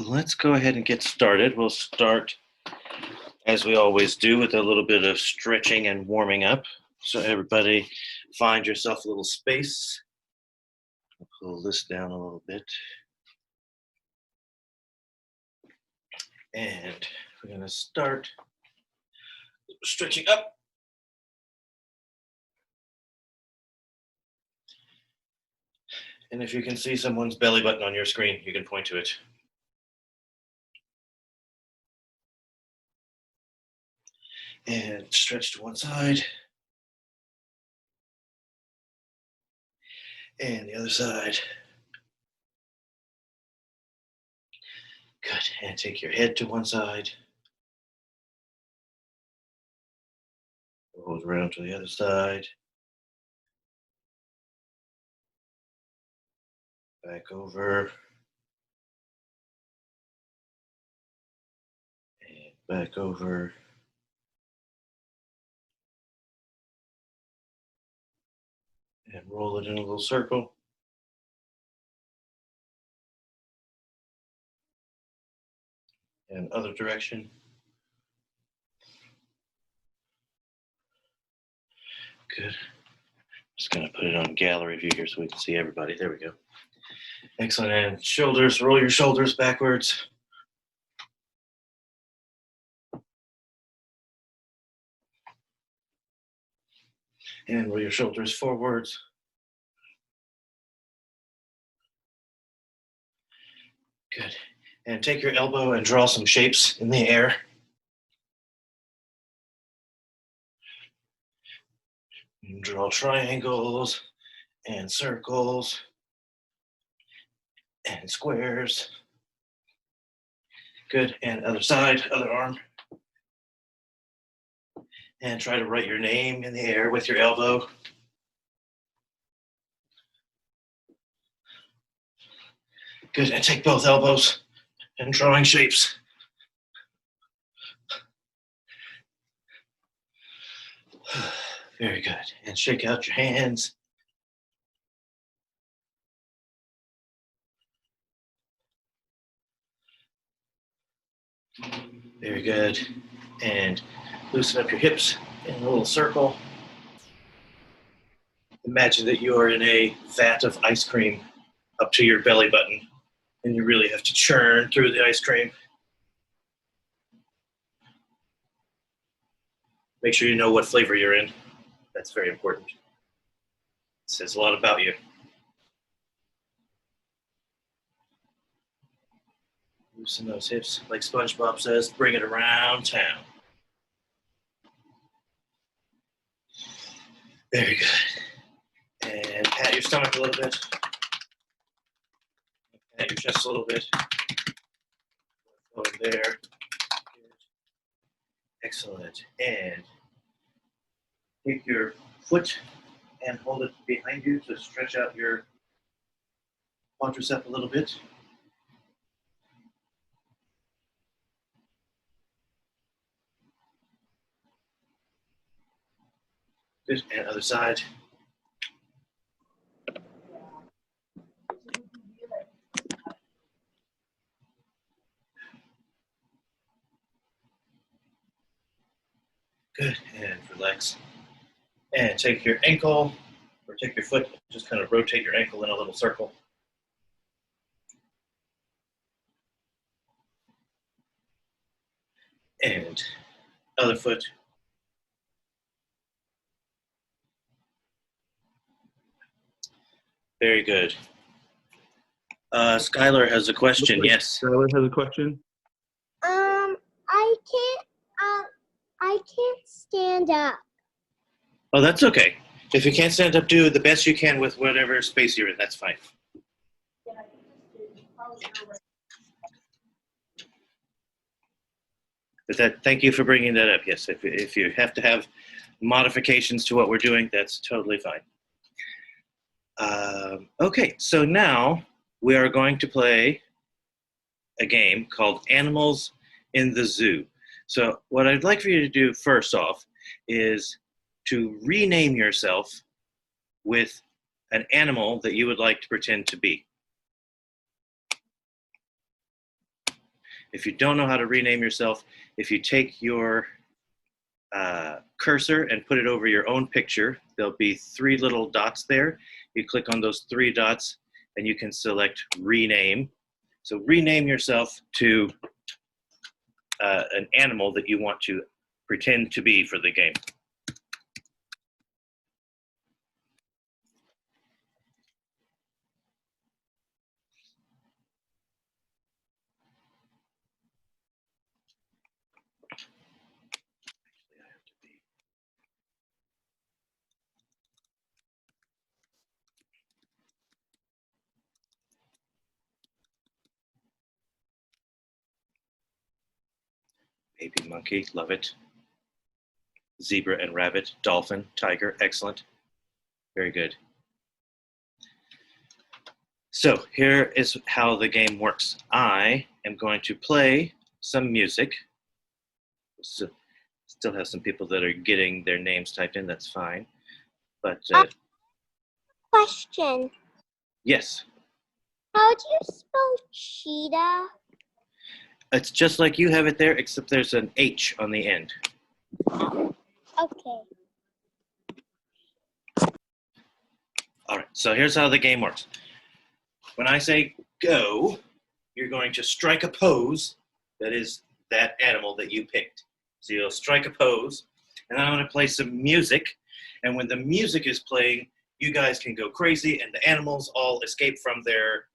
let's go ahead and get started. We'll start, as we always do, with a little bit of stretching and warming up. So everybody find yourself a little space. I'll pull this down a little bit. And we're going to start stretching up. And if you can see someone's belly button on your screen, you can point to it. And stretch to one side. And the other side. Good. And take your head to one side. Roll around to the other side. Back over. And back over. And roll it in a little circle. And other direction. Good. Just gonna put it on gallery view here so we can see everybody. There we go. Excellent. And shoulders, roll your shoulders backwards. And roll your shoulders forwards. Good. And take your elbow and draw some shapes in the air. And draw triangles and circles and squares. Good. And other side, other arm. And try to write your name in the air with your elbow. Good. And take both elbows and drawing shapes. Very good. And shake out your hands. Very good. And loosen up your hips in a little circle. Imagine that you are in a vat of ice cream up to your belly button, and you really have to churn through the ice cream. Make sure you know what flavor you're in. That's very important. It says a lot about you. Loosen those hips, like SpongeBob says, bring it around town. Very good. And pat your stomach a little bit. Pat your chest a little bit. Over there. Good. Excellent. And take your foot and hold it behind you to stretch out your quadricep a little bit. Good. And other side. Good. And relax. And take your ankle, or take your foot, just kind of rotate your ankle in a little circle. And other foot. Very good. Skylar has a question. Yes. Skylar has a question. I can't stand up. Oh, that's okay. If you can't stand up, do the best you can with whatever space you're in. That's fine. But thank you for bringing that up. Yes, if you have to have modifications to what we're doing, that's totally fine. Okay, so now we are going to play a game called Animals in the Zoo. So what I'd like for you to do first off is to rename yourself with an animal that you would like to pretend to be. If you don't know how to rename yourself, if you take your cursor and put it over your own picture, there'll be 3 little dots there. You click on those 3 dots and you can select rename. So rename yourself to an animal that you want to pretend to be for the game. Baby monkey, love it. Zebra and rabbit, dolphin, tiger, excellent. Very good. So here is how the game works. I am going to play some music. So, still have some people that are getting their names typed in, that's fine. But Question. yes. How do you spell cheetah? It's just like you have it there, except there's an H on the end. Okay. All right, so here's how the game works. When I say go, you're going to strike a pose that is that animal that you picked. So you'll strike a pose, and then I'm going to play some music. And when the music is playing, you guys can go crazy, and the animals all escape from their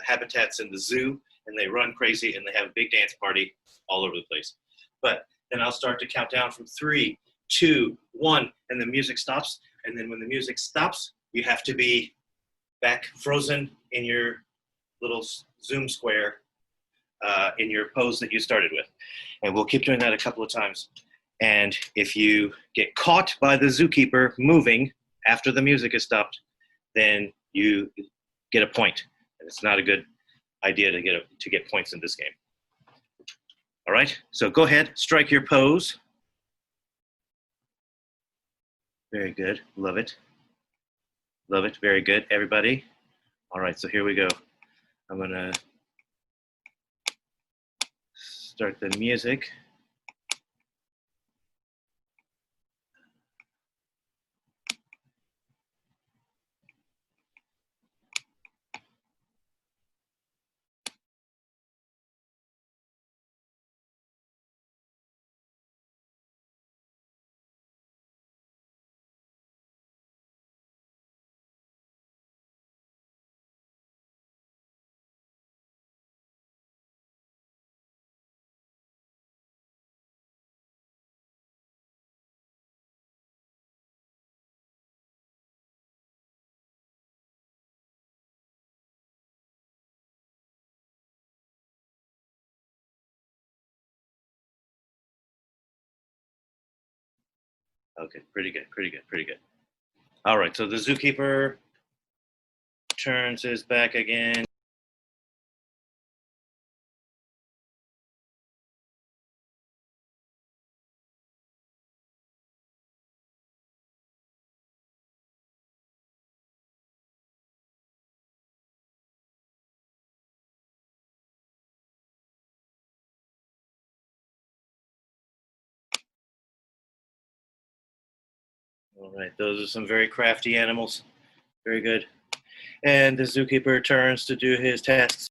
habitats in the zoo, and they run crazy, and they have a big dance party all over the place. But then I'll start to count down from 3, 2, 1, and the music stops. And then when the music stops, you have to be back frozen in your little Zoom square in your pose that you started with. And we'll keep doing that a couple of times. And if you get caught by the zookeeper moving after the music is stopped, then you get a point. And it's not a good idea to get points in this game. All right, so go ahead, strike your pose. Very good, love it. Love it, very good, everybody. All right, so here we go. I'm gonna start the music. Okay, pretty good, pretty good, pretty good. All right, so the zookeeper turns his back again. All right, those are some very crafty animals. Very good. And the zookeeper turns to do his tasks.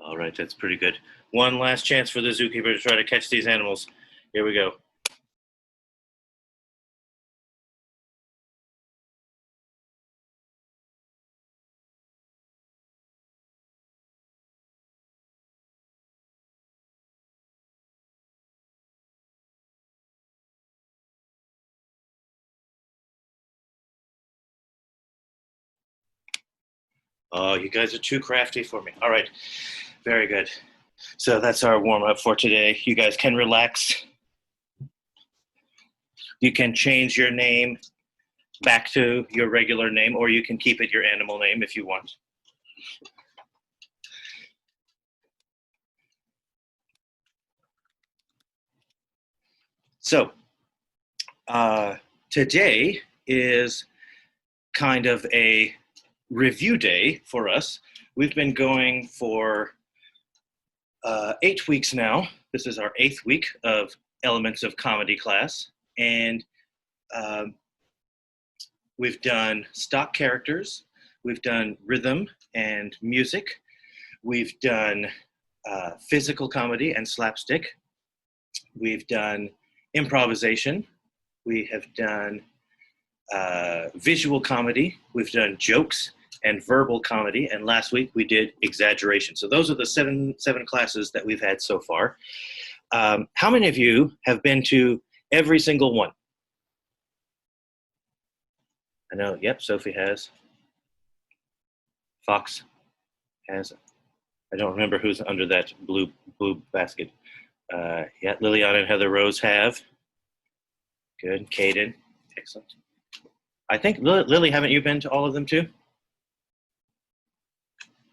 All right, that's pretty good. One last chance for the zookeeper to try to catch these animals. Here we go. Oh, you guys are too crafty for me. All right, very good. So that's our warm-up for today. You guys can relax. You can change your name back to your regular name, or you can keep it your animal name if you want. So today is kind of a review day for us. We've been going for 8 weeks now. This is our 8th week of Elements of Comedy class, and we've done stock characters, we've done rhythm and music, we've done physical comedy and slapstick, we've done improvisation, we have done visual comedy, we've done jokes and verbal comedy, and last week we did exaggeration. So those are the seven classes that we've had so far. How many of you have been to every single one? I know, yep, Sophie has. Fox has. I don't remember who's under that blue basket. Yeah, Liliana and Heather Rose have. Good, Caden, excellent. I think, Lily, haven't you been to all of them too?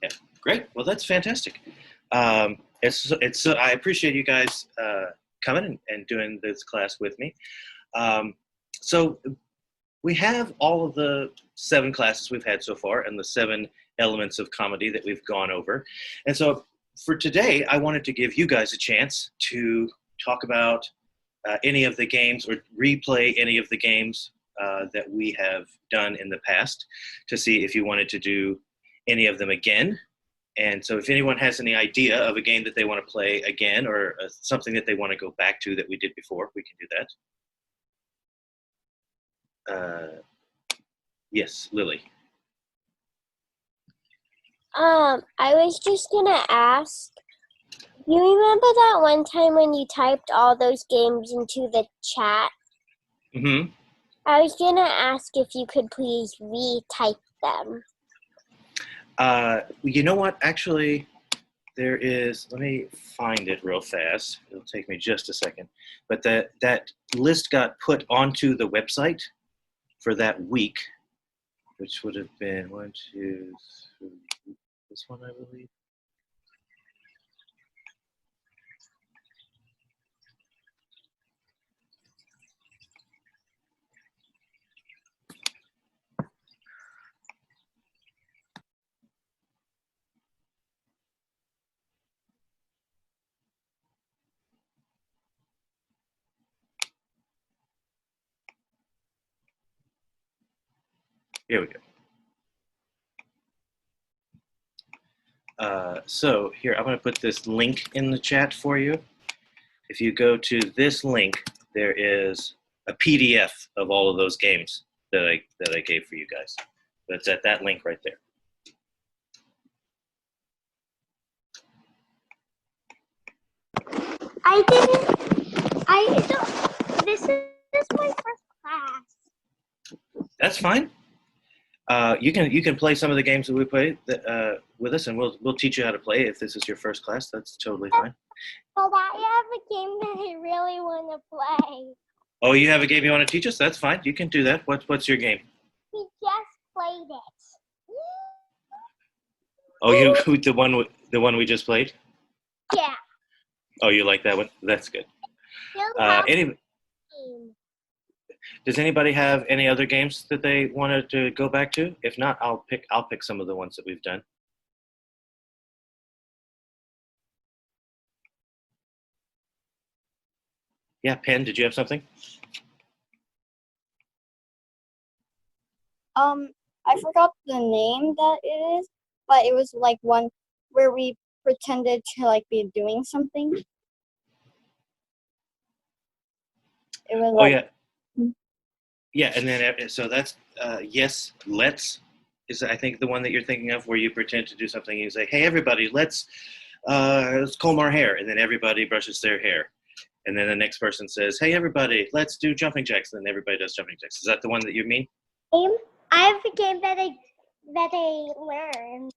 Yeah, great, well that's fantastic. I appreciate you guys coming and doing this class with me. So we have all of the 7 classes we've had so far and the 7 elements of comedy that we've gone over. And so for today, I wanted to give you guys a chance to talk about any of the games or replay any of the games that we have done in the past to see if you wanted to do any of them again. And so if anyone has any idea of a game that they want to play again or something that they want to go back to that we did before, we can do that. Yes, Lily. I was just gonna ask, you remember that one time when you typed all those games into the chat? Mm-hmm. I was gonna ask if you could please retype them. You know what? Actually, there is, let me find it real fast. It'll take me just a second. But that list got put onto the website for that week, which would have been 1, 2, 3, this one, I believe. Here we go. So here, I'm going to put this link in the chat for you. If you go to this link, there is a PDF of all of those games that I gave for you guys. That's at that link right there. This is my first class. That's fine. You can play some of the games that we played with us, and we'll teach you how to play. If this is your first class, that's totally fine. But I have a game that I really want to play. Oh, you have a game you want to teach us? That's fine. You can do that. What's your game? We just played it. Oh, you the one we just played? Yeah. Oh, you like that one? That's good. Does anybody have any other games that they wanted to go back to? If not, I'll pick some of the ones that we've done. Yeah, Penn, did you have something? I forgot the name that it is, but it was like one where we pretended to like be doing something. It was like, yeah, and then so that's yes, let's is I think the one that you're thinking of where you pretend to do something and you say, hey everybody, let's comb our hair, and then everybody brushes their hair, and then the next person says, hey everybody, let's do jumping jacks, and then everybody does jumping jacks. Is that the one that you mean? I have a game that I learned.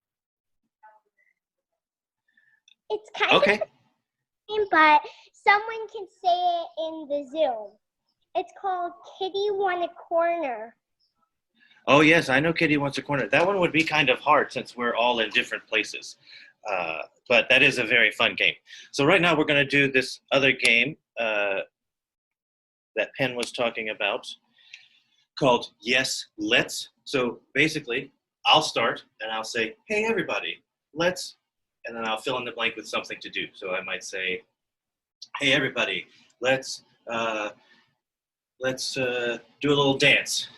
It's kind of Okay. but someone can say it in the Zoom. It's called Kitty Want a Corner. Oh, yes, I know Kitty Wants a Corner. That one would be kind of hard since we're all in different places. But that is a very fun game. So right now we're going to do this other game that Penn was talking about called Yes, Let's. So basically, I'll start and I'll say, hey, everybody, let's, and then I'll fill in the blank with something to do. So I might say, hey, everybody, let's do a little dance.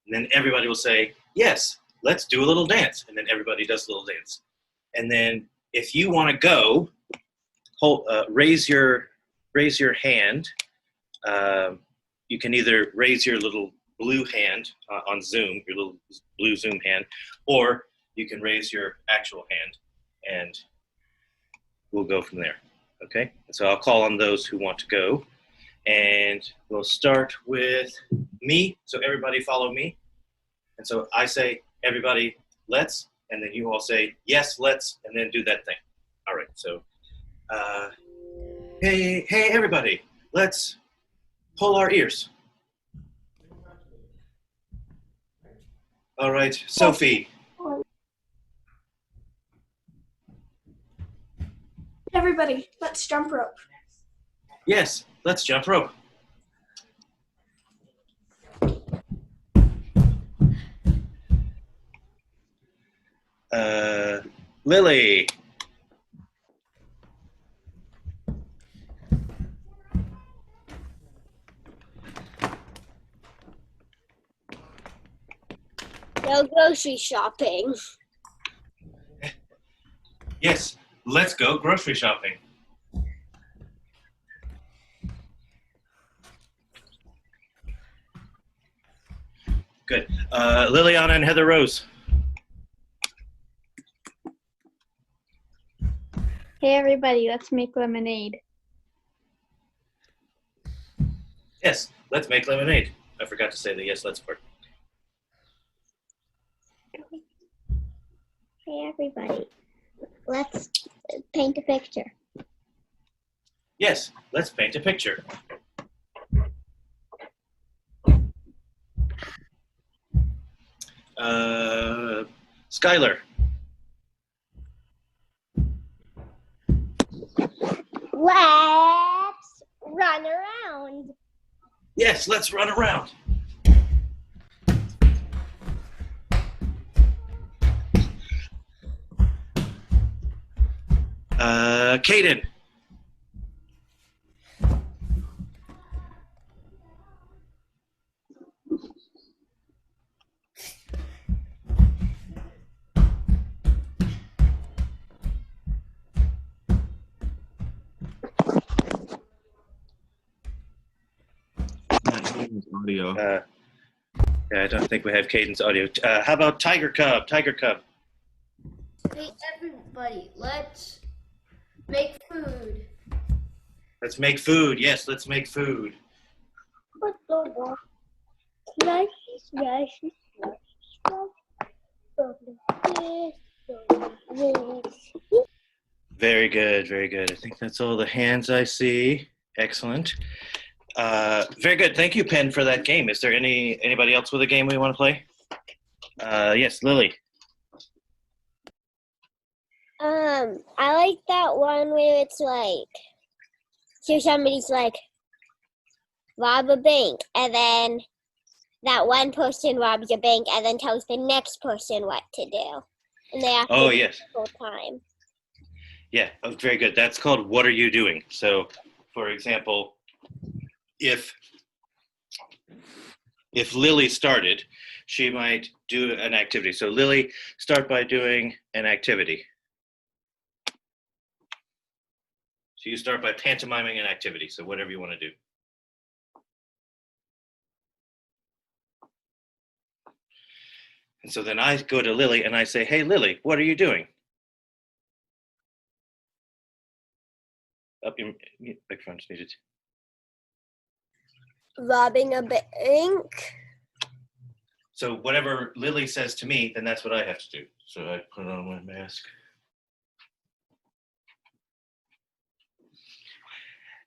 And then everybody will say, yes, let's do a little dance. And then everybody does a little dance. And then if you want to go, raise your hand. You can either raise your little blue hand on Zoom, your little blue Zoom hand, or you can raise your actual hand, and we'll go from there. Okay? And so I'll call on those who want to go. And we'll start with me. So everybody follow me. And so I say, everybody, let's, and then you all say, yes, let's, and then do that thing. All right, so, hey, everybody, let's pull our ears. All right, Sophie. Everybody, let's jump rope. Yes, let's jump rope. Lily. No grocery shopping. Yes, let's go grocery shopping. Good. Liliana and Heather Rose. Hey everybody, let's make lemonade. Yes, let's make lemonade. I forgot to say the yes, let's part. Hey everybody, let's paint a picture. Yes, let's paint a picture. Skylar. Let's run around. Yes, let's run around. Kaden. Audio. Yeah, I don't think we have Caden's audio. How about Tiger Cub? Tiger Cub. Hey everybody, let's make food. Let's make food. Yes, let's make food. Very good, very good. I think that's all the hands I see. Excellent. Very good. Thank you, Penn, for that game. Is there anybody else with a game we want to play? Yes, Lily. I like that one where it's like, so somebody's like, rob a bank, and then that one person robs a bank and then tells the next person what to do. And they have to Oh, do yes. it the whole time. Yeah, oh, very good. That's called What Are You Doing? So, for example, if Lily started, she might do an activity. So, Lily, start by doing an activity. So you start by pantomiming an activity. So whatever you want to do. And so then I go to Lily and I say, hey, Lily, what are you doing? Up your microphone's muted. Robbing a bank. So whatever Lily says to me, then that's what I have to do. So I put on my mask.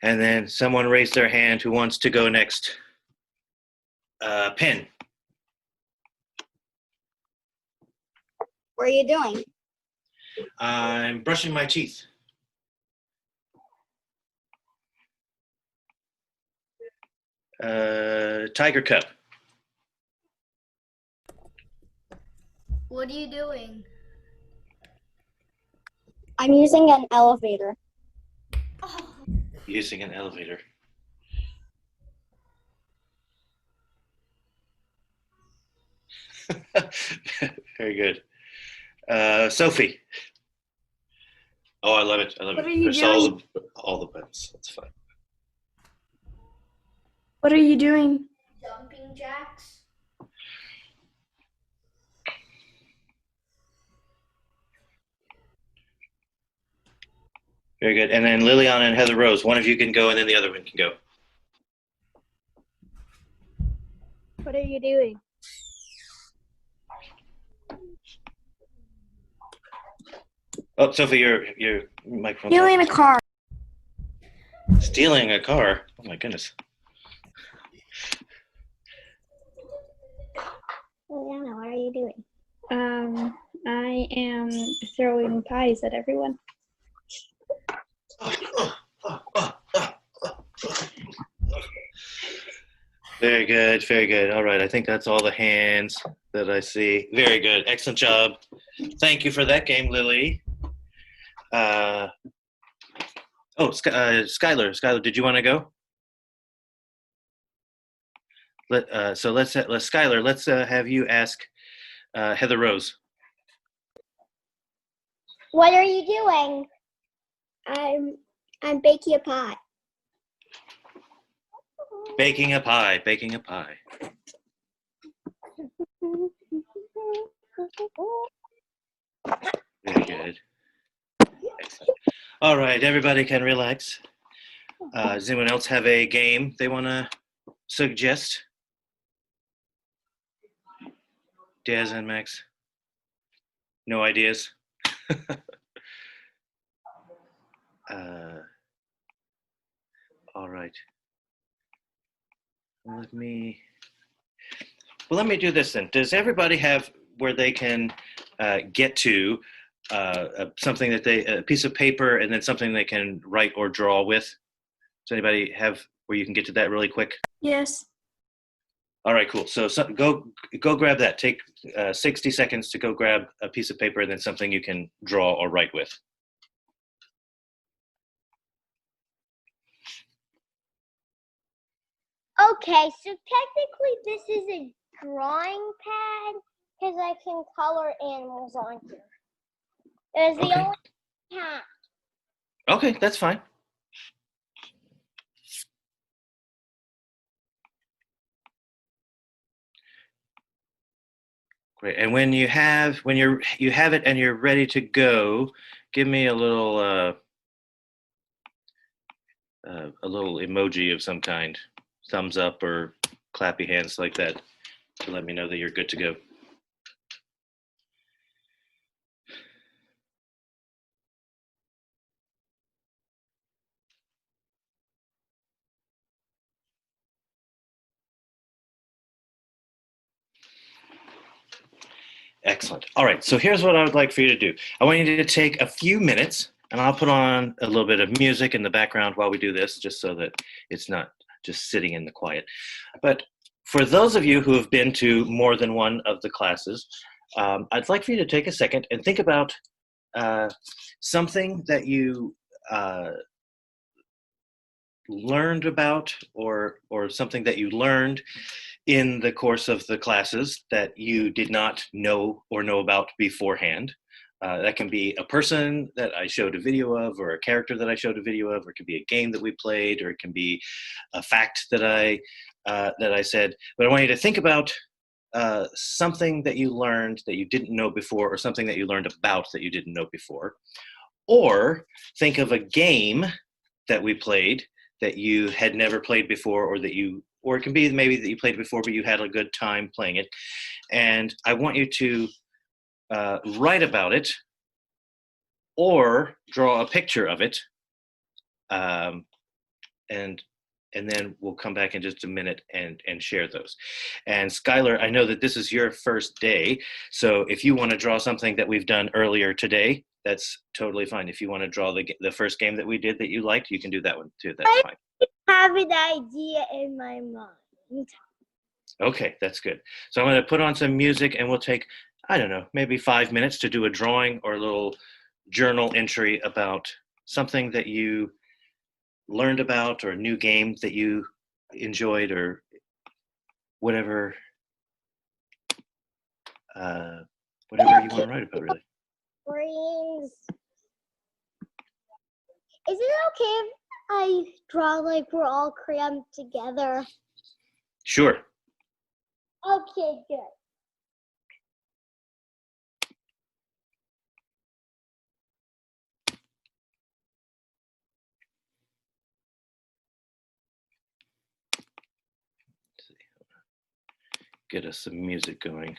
And then someone raised their hand who wants to go next. Pen. What are you doing? I'm brushing my teeth. Tiger Cup. What are you doing? I'm using an elevator. Oh, Using an elevator. Very good. Sophie. Oh, I love it. I love What it. are you Press doing? all the buttons. That's fine. What are you doing? jumping jacks. Very good. And then Liliana and Heather Rose. One of you can go, and then the other one can go. What are you doing? Oh, Sophie, your microphone's Stealing a car. Stealing a car. Oh my goodness. Liliana, what are you doing? I am throwing pies at everyone. Very good, very good. All right, I think that's all the hands that I see. Very good, excellent job. Thank you for that game, Lily. Skylar, Skylar, did you want to go? Skylar, let's have you ask Heather Rose. What are you doing? I'm baking a pie. Baking a pie, baking a pie. Very good. Excellent. All right, everybody can relax. Does anyone else have a game they want to suggest? Daz and Max? No ideas? All right. Let me do this then. Does everybody have where they can get to something that a piece of paper and then something they can write or draw with? Does anybody have where you can get to that really quick? Yes. All right, cool. So go grab that. Take 60 seconds to go grab a piece of paper and then something you can draw or write with. Okay, so technically this is a drawing pad because I can color animals on here. It was the Okay. only pad. Okay, that's fine. Great. And when you have it and you're ready to go, give me a little emoji of some kind, thumbs up or clappy hands like that, to let me know that you're good to go. Excellent. All right, so here's what I would like for you to do. I want you to take a few minutes, and I'll put on a little bit of music in the background while we do this, just so that it's not just sitting in the quiet. But for those of you who have been to more than one of the classes, I'd like for you to take a second and think about something that you learned about, or something that you learned in the course of the classes that you did not know about beforehand. That can be a person that I showed a video of, or a character that I showed a video of, or it can be a game that we played, or it can be a fact that I said. But I want you to think about something that you learned that you didn't know before, or something that you learned about that you didn't know before. Or think of a game that we played that you had never played before, or it can be maybe that you played before, but you had a good time playing it. And I want you to write about it or draw a picture of it and then we'll come back in just a minute and share those. And Skylar, I know that this is your first day, so if you want to draw something that we've done earlier today, that's totally fine. If you want to draw the first game that we did that you liked, you can do that one too. That's fine. I have an idea in my mind. Okay, that's good. So I'm going to put on some music and we'll take, I don't know, maybe 5 minutes to do a drawing or a little journal entry about something that you learned about or a new game that you enjoyed or whatever whatever you want to write about, really. Brains. Is it okay if I draw like we're all crammed together? Sure. Okay, good. Get us some music going.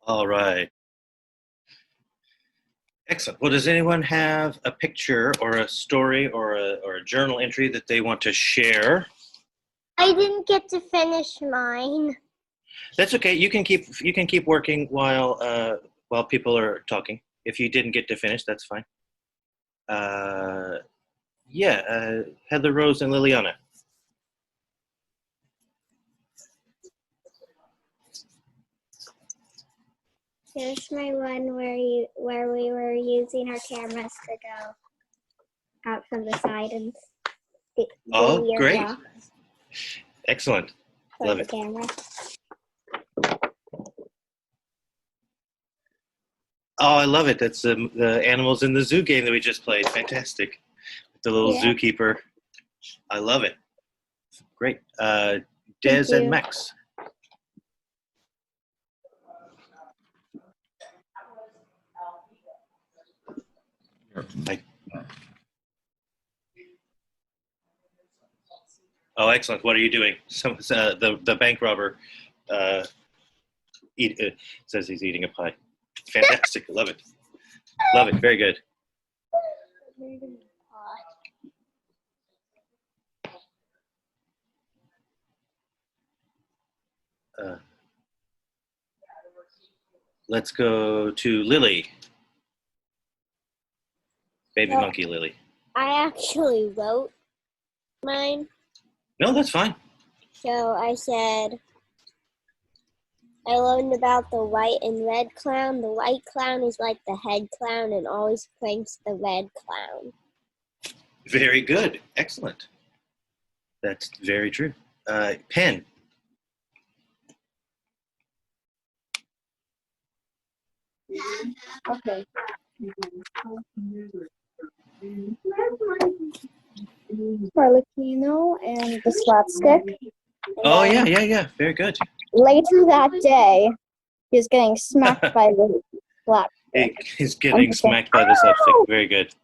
All right. Excellent. Well, does anyone have a picture or a story or a journal entry that they want to share? I didn't get to finish mine. That's okay. You can keep working while people are talking. If you didn't get to finish, that's fine. Yeah, Heather, Rose, and Liliana. Here's my one where we were using our cameras to go out from the side and do Oh, your great. walk Excellent. for Love the it. camera. Oh, I love it. That's the Animals in the Zoo game that we just played. Fantastic. The little Yeah. zookeeper. I love it. Great. Des Thank and you. Max. Oh, excellent. What are you doing? The bank robber says he's eating a pie. Fantastic. Love it. Love it. Very good. Let's go to Lily. Baby Well, monkey Lily. I actually wrote mine. No, that's fine. So I said, I learned about the white and red clown. The white clown is like the head clown and always pranks the red clown. Very good. Excellent. That's very true. Pen. Okay. Harlequino and the slapstick. Oh, yeah. Very good. Later that day, he was getting smacked by the slapstick. He's getting smacked by the slapstick. Very good.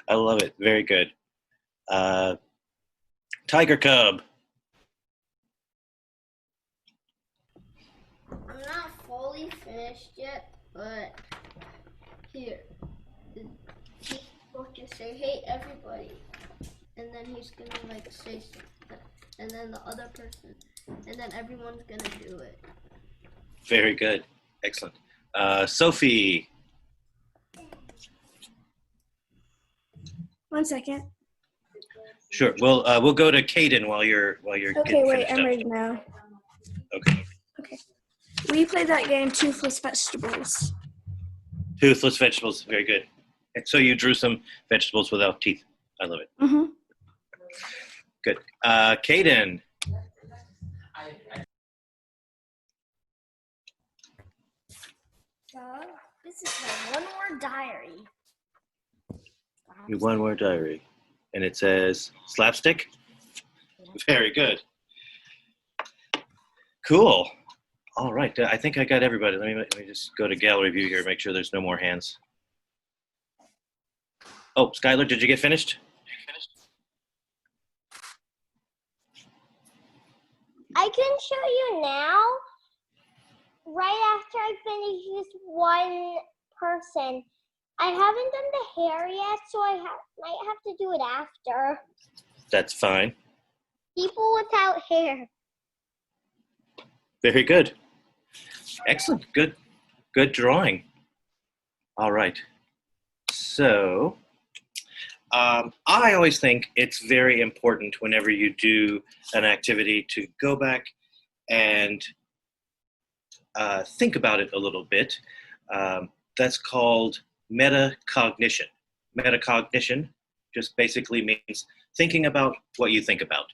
I love it. Very good. Tiger Cub. I'm not fully finished yet, but here. He's supposed to say, hey, everybody. And then he's going to, like, say something. And then the other person. And then everyone's going to do it. Very good. Excellent. Sophie. 1 second. Sure. We'll go to Caden while you're Okay, getting wait, finished I'm up. ready now. Okay. We played that game, Toothless Vegetables. Toothless vegetables. Very good. And so you drew some vegetables without teeth. I love it. Mm-hmm. Good. Caden. This is my one-word diary. Your one word diary. And it says slapstick. Very good. Cool. All right. I think I got everybody. Let me just go to gallery view here, make sure there's no more hands. Oh, Skylar, did you get finished? I can show you now. Right after I finish this one person. I haven't done the hair yet, so I might have to do it after. That's fine. People without hair. Very good. Excellent. Good drawing. All right. So I always think it's very important whenever you do an activity to go back and think about it a little bit. That's called metacognition. Metacognition just basically means thinking about what you think about.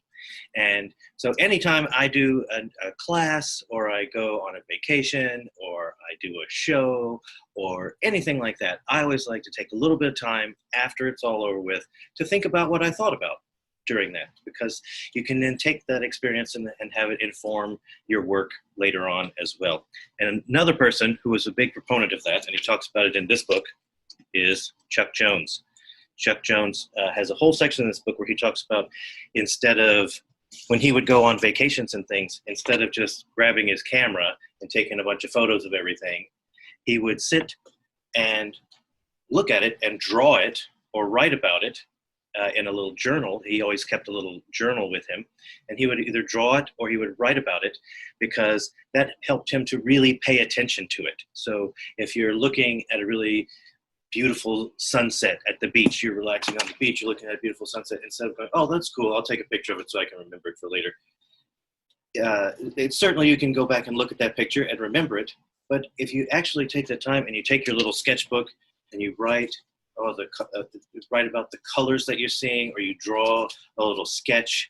And so anytime I do a class or I go on a vacation or I do a show or anything like that, I always like to take a little bit of time after it's all over with to think about what I thought about during that, because you can then take that experience and have it inform your work later on as well. And another person who was a big proponent of that, and he talks about it in this book, is Chuck Jones. Chuck Jones has a whole section in this book where he talks about, instead of, when he would go on vacations and things, instead of just grabbing his camera and taking a bunch of photos of everything, he would sit and look at it and draw it or write about it in a little journal. He always kept a little journal with him, and he would either draw it or he would write about it, because that helped him to really pay attention to it. So if you're looking at a really beautiful sunset at the beach, you're relaxing on the beach, you're looking at a beautiful sunset, instead of going, oh, that's cool, I'll take a picture of it so I can remember it for later. Certainly you can go back and look at that picture and remember it, But if you actually take the time and you take your little sketchbook and you write, write about the colors that you're seeing, or you draw a little sketch,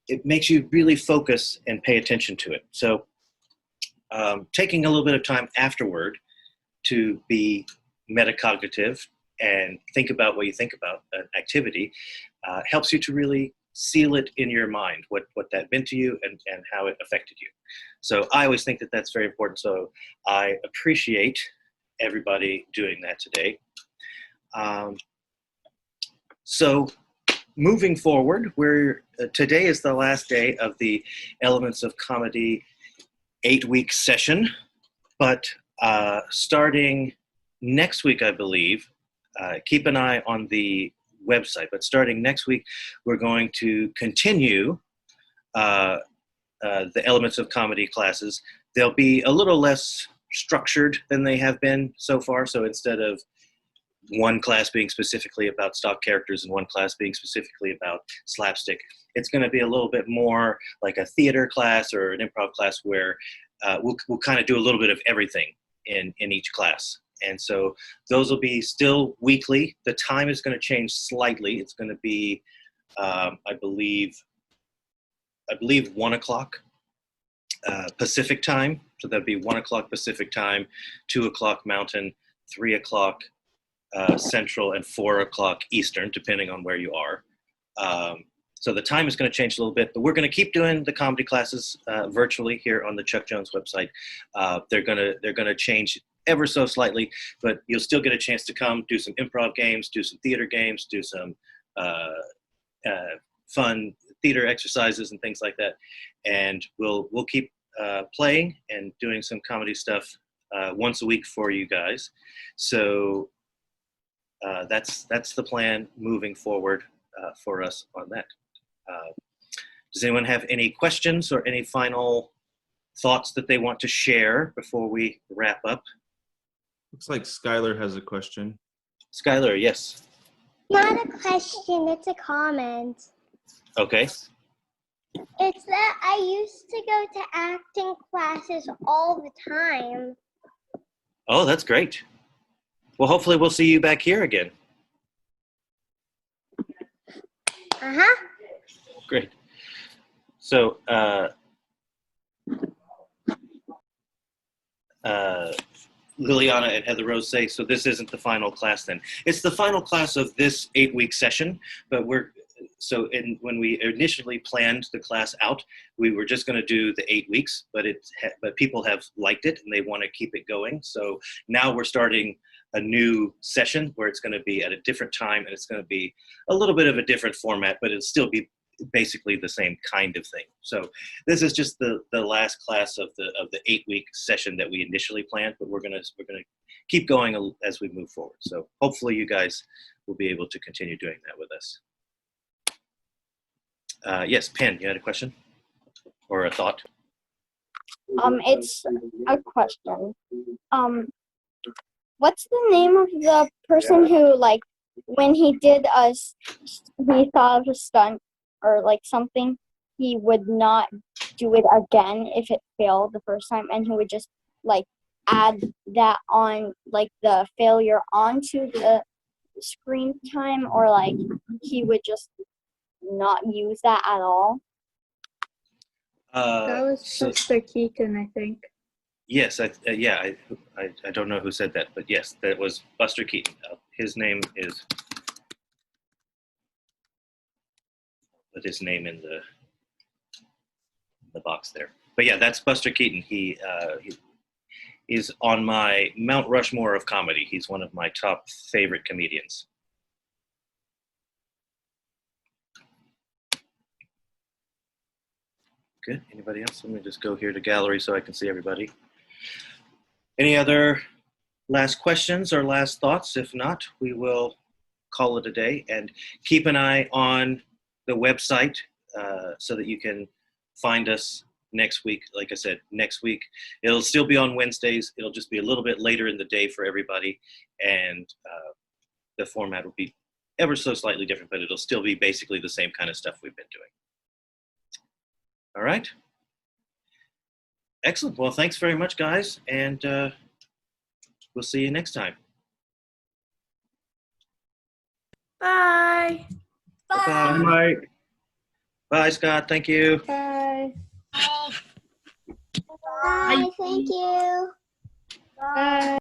it makes you really focus and pay attention to it. So taking a little bit of time afterward to be metacognitive and think about what you think about an activity helps you to really seal it in your mind, what that meant to you and how it affected you. So I always think that that's very important. So I appreciate everybody doing that today. So moving forward, today is the last day of the Elements of Comedy 8-week session, but starting next week, I believe, keep an eye on the website, but starting next week, we're going to continue the Elements of Comedy classes. They'll be a little less structured than they have been so far. So instead of one class being specifically about stock characters and one class being specifically about slapstick, it's going to be a little bit more like a theater class or an improv class where we'll kind of do a little bit of everything in each class. And so those will be still weekly. The time is going to change slightly. It's going to be, I believe 1 o'clock Pacific time. So that'd be 1 o'clock Pacific time, 2 o'clock Mountain, 3 o'clock Central, and 4 o'clock Eastern, depending on where you are. So the time is going to change a little bit, but we're going to keep doing the comedy classes virtually here on the Chuck Jones website. They're going to change ever so slightly, but you'll still get a chance to come do some improv games, do some theater games, do some fun theater exercises and things like that. And we'll keep playing and doing some comedy stuff once a week for you guys. So that's the plan moving forward for us on that. Does anyone have any questions or any final thoughts that they want to share before we wrap up? Looks like Skylar has a question. Skylar, yes. Not a question, it's a comment. Okay. It's that I used to go to acting classes all the time. Oh, that's great. Well, hopefully we'll see you back here again. Uh-huh. Great. So, Liliana and Heather Rose say, so this isn't the final class then. It's the final class of this 8-week session, but when we initially planned the class out, we were just going to do the 8 weeks, but people have liked it and they want to keep it going. So now we're starting a new session where it's going to be at a different time and it's going to be a little bit of a different format, but it'll still be basically the same kind of thing. So this is just the last class of the 8-week session that we initially planned, but we're gonna keep going as we move forward. So hopefully you guys will be able to continue doing that with us. Yes, Pen, you had a question or a thought? It's a question. What's the name of the person who, like, when he thought of a stunt or like something, he would not do it again if it failed the first time, and he would just like add that on, like the failure onto the screen time, or like he would just not use that at all? That was Buster Keaton, I think. Yes, I don't know who said that, but yes, that was Buster Keaton. His name is. Put his name in the box there. But yeah, that's Buster Keaton. He is on my Mount Rushmore of comedy. He's one of my top favorite comedians. Good. Anybody else? Let me just go here to gallery so I can see everybody. Any other last questions or last thoughts? If not, we will call it a day, and keep an eye on the website so that you can find us next week. Like I said, next week, it'll still be on Wednesdays. It'll just be a little bit later in the day for everybody, and the format will be ever so slightly different, but it'll still be basically the same kind of stuff we've been doing. All right. Excellent. Well, thanks very much, guys, and we'll see you next time. Bye. Bye. Mike. Bye, Scott. Thank you. Bye. Bye. Thank you. Bye.